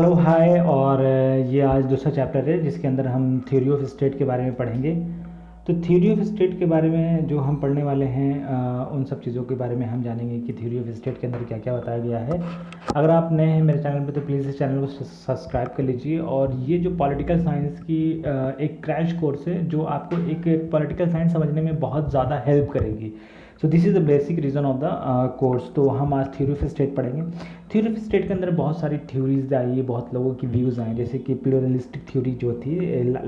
Hello hi. और ये आज दूसरा चैप्टर है जिसके अंदर हम थ्योरी ऑफ स्टेट के बारे में पढ़ेंगे। तो थ्योरी ऑफ स्टेट के बारे में जो हम पढ़ने वाले हैं उन सब चीज़ों के बारे में हम जानेंगे कि थ्योरी ऑफ स्टेट के अंदर क्या क्या बताया गया है। अगर आप नए हैं मेरे चैनल पे तो प्लीज़ इस चैनल को सब्सक्राइब कर लीजिए। और ये जो पॉलिटिकल साइंस की एक क्रैश कोर्स है जो आपको एक पॉलिटिकल साइंस समझने में बहुत ज़्यादा हेल्प करेगी। So this is the basic reason of the course. तो हम आज थ्योरी ऑफ स्टेट पढ़ेंगे। थ्योरी ऑफ स्टेट के अंदर बहुत सारी थ्योरीज आई है, बहुत लोगों की व्यूज़ आए, जैसे कि प्लूरलिस्टिक थ्योरी जो थी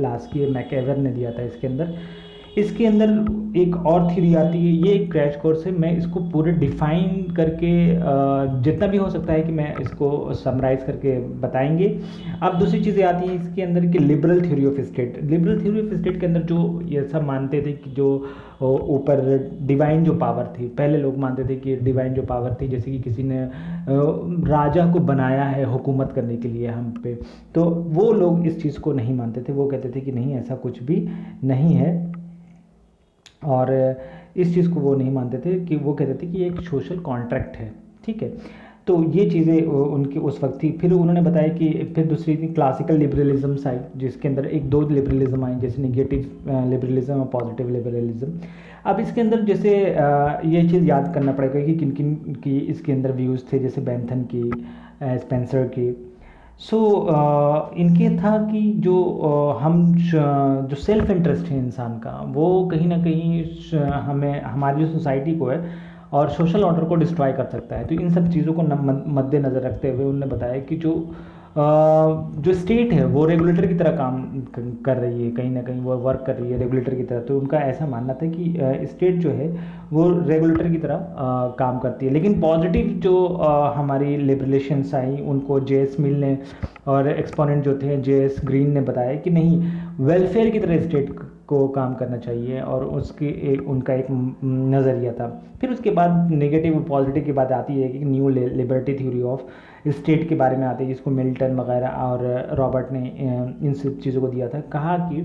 लास्ट ईयर मैकएवर ने दिया था। इसके अंदर एक और थ्योरी आती है। ये एक क्रैश कोर्स है, मैं इसको पूरे डिफाइन करके जितना भी हो सकता है कि मैं इसको समराइज़ करके बताएंगे। अब दूसरी चीज़ें आती हैं इसके अंदर कि liberal theory of state. Liberal theory of state के अंदर जो ये सब मानते थे कि जो ऊपर डिवाइन जो पावर थी, पहले लोग मानते थे कि डिवाइन जो पावर थी, जैसे कि किसी ने राजा को बनाया है हुकूमत करने के लिए हम पे, तो वो लोग इस चीज़ को नहीं मानते थे। वो कहते थे कि नहीं, ऐसा कुछ भी नहीं है। और इस चीज़ को वो नहीं मानते थे, कि वो कहते थे कि ये एक सोशल कॉन्ट्रैक्ट है। ठीक है, तो ये चीज़ें उनकी उस वक्त थी। फिर उन्होंने बताया कि फिर दूसरी थी क्लासिकल लिबरलिज्म आई, जिसके अंदर एक दो लिबरलिज्म आई, जैसे निगेटिव लिबरलिज्म और पॉजिटिव लिबरलिज्म। अब इसके अंदर जैसे ये चीज़ याद करना पड़ेगा कि किन किन की इसके अंदर व्यूज़ थे, जैसे बेंथन की, स्पेंसर की। सो इनके था कि जो जो सेल्फ इंटरेस्ट है इंसान का, वो कहीं ना कहीं हमें, हमारी जो सोसाइटी को है और सोशल ऑर्डर को डिस्ट्रॉय कर सकता है। तो इन सब चीज़ों को मद्देनज़र रखते हुए उन्होंने बताया कि जो स्टेट है वो रेगुलेटर की तरह काम कर रही है, कहीं ना कहीं वो वर्क कर रही है रेगुलेटर की तरह। तो उनका ऐसा मानना था कि स्टेट जो है वो रेगुलेटर की तरह काम करती है। लेकिन पॉजिटिव जो हमारी लिबरेशंस आई, उनको जे.एस. मिल ने और एक्सपोनेंट जो थे जे.एस. ग्रीन ने बताया कि नहीं, वेलफेयर की तरह स्टेट को काम करना चाहिए, और उनका एक नज़रिया था। फिर उसके बाद नेगेटिव और पॉजिटिव की बात आती है कि new liberty theory of state के बारे में आती है, जिसको मिल्टन वगैरह और रॉबर्ट ने इन सब चीज़ों को दिया था। कहा कि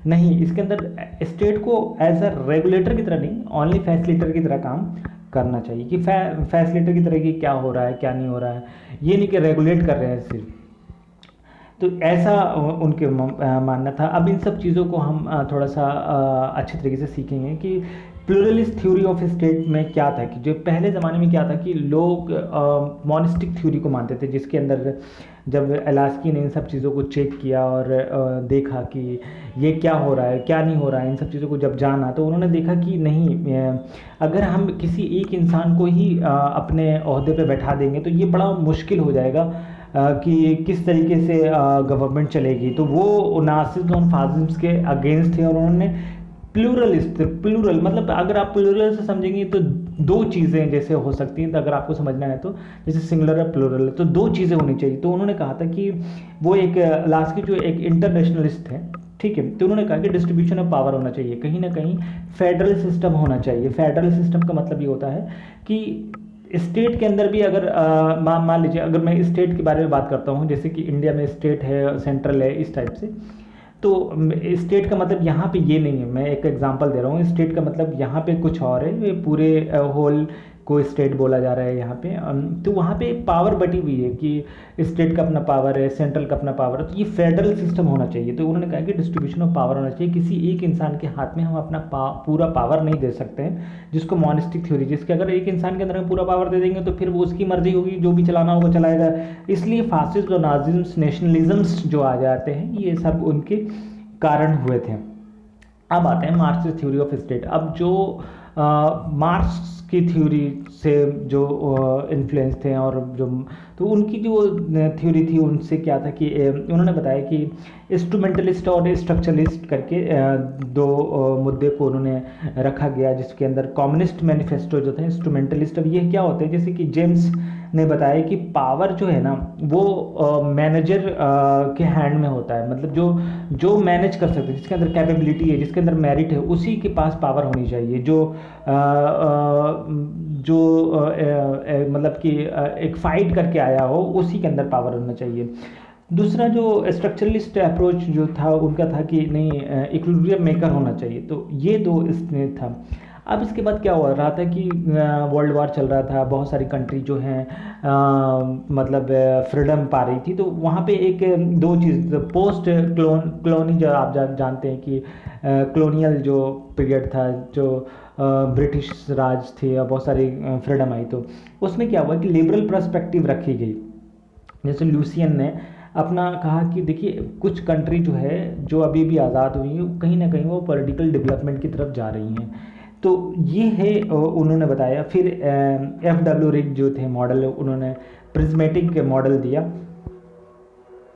नहीं, इसके अंदर स्टेट को एज अ रेगुलेटर की तरह नहीं, ओनली फैसिलिटेटर की तरह काम करना चाहिए। कि फैसिलिटेटर की तरह कि क्या हो रहा है क्या नहीं हो रहा है, ये नहीं कि रेगुलेट कर रहे हैं सिर्फ। तो ऐसा उनके मानना था। अब इन सब चीज़ों को हम थोड़ा सा अच्छे तरीके से सीखेंगे कि प्लूरलिस्ट थ्योरी ऑफ स्टेट में क्या था। कि जो पहले ज़माने में क्या था कि लोग मॉनिस्टिक थ्योरी को मानते थे, जिसके अंदर जब एलास्की ने इन सब चीज़ों को चेक किया और देखा कि ये क्या हो रहा है क्या नहीं हो रहा है, इन सब चीज़ों को जब जाना, तो उन्होंने देखा कि नहीं, अगर हम किसी एक इंसान को ही अपने ओहदे पे बैठा देंगे तो ये बड़ा मुश्किल हो जाएगा कि किस तरीके से गवर्नमेंट चलेगी। तो वो नासिस्ट और फासिस्ट के अगेंस्ट थे, और उन्होंने प्लूरलिस्ट, प्लूरल मतलब अगर आप प्लूरल से समझेंगे तो दो चीज़ें जैसे हो सकती हैं। तो अगर आपको समझना है तो जैसे सिंगुलर और प्लूरल, तो दो चीज़ें होनी चाहिए। तो उन्होंने कहा था कि वो एक लास्ट की जो एक इंटरनेशनलिस्ट है, ठीक है, तो उन्होंने कहा कि डिस्ट्रीब्यूशन ऑफ पावर होना चाहिए, कहीं ना कहीं फेडरल सिस्टम होना चाहिए। फेडरल सिस्टम का मतलब ये होता है कि स्टेट के अंदर भी अगर मान लीजिए, अगर मैं स्टेट के बारे में बात करता हूँ, जैसे कि इंडिया में स्टेट है, सेंट्रल है, इस टाइप से। तो स्टेट का मतलब यहाँ पे ये नहीं है, मैं एक एग्जांपल दे रहा हूँ। स्टेट का मतलब यहाँ पे कुछ और है, ये पूरे होल को स्टेट बोला जा रहा है यहाँ पे। तो वहाँ पे पावर बटी हुई है कि स्टेट का अपना पावर है, सेंट्रल का अपना पावर है। तो ये फेडरल सिस्टम होना चाहिए। तो उन्होंने कहा कि डिस्ट्रीब्यूशन ऑफ पावर होना चाहिए, किसी एक इंसान के हाथ में हम अपना पूरा पावर नहीं दे सकते हैं, जिसको मॉनिस्टिक थ्योरी, जिसके अगर एक इंसान के अंदर हम पूरा पावर दे देंगे तो फिर वो उसकी मर्जी होगी, जो भी चलाना होगा चलाएगा। इसलिए फासिस्ट और नाजिम्स, नेशनलिज्म्स जो आ जाते हैं, ये सब उनके कारण हुए थे। अब आते हैं मार्क्सिस्ट थ्योरी ऑफ स्टेट। अब जो मार्क्स की थ्योरी से जो इन्फ्लुएंस थे, और जो तो उनकी जो थ्योरी थी, उनसे क्या था कि उन्होंने बताया कि इंस्ट्रूमेंटलिस्ट और स्ट्रक्चरलिस्ट करके दो मुद्दे को उन्होंने रखा गया, जिसके अंदर कम्युनिस्ट मैनिफेस्टो जो थे इंस्ट्रूमेंटलिस्ट। अब ये क्या होते हैं, जैसे कि जेम्स ने बताया कि पावर जो है ना वो मैनेजर के हैंड में होता है। मतलब जो मैनेज कर सकते हैं, जिसके अंदर कैपेबिलिटी है, जिसके अंदर मेरिट है, उसी के पास पावर होनी चाहिए। मतलब कि एक फाइट करके आया हो, उसी के अंदर पावर होना चाहिए। दूसरा जो स्ट्रक्चरलिस्ट अप्रोच जो था उनका था कि नहीं, इक्विलिब्रियम मेकर होना चाहिए। तो ये दो इसमें था। अब इसके बाद क्या हो रहा था कि वर्ल्ड वार चल रहा था, बहुत सारी कंट्री जो हैं मतलब फ्रीडम पा रही थी। तो वहाँ पे एक दो चीज़, पोस्ट क्लोनी जो आप जानते हैं कि क्लोनियल जो पीरियड था, जो ब्रिटिश राज थे और बहुत सारी फ्रीडम आई, तो उसमें क्या हुआ कि लिबरल पर्सपेक्टिव रखी गई। जैसे लूसियन ने अपना कहा कि देखिए कुछ कंट्री जो है, जो अभी भी आज़ाद हुई हैं, कहीं ना कहीं वो पॉलिटिकल डेवलपमेंट की तरफ जा रही हैं। तो ये है उन्होंने बताया। फिर एफ डब्ल्यू रिग जो थे मॉडल, उन्होंने प्रिज्मेटिक मॉडल दिया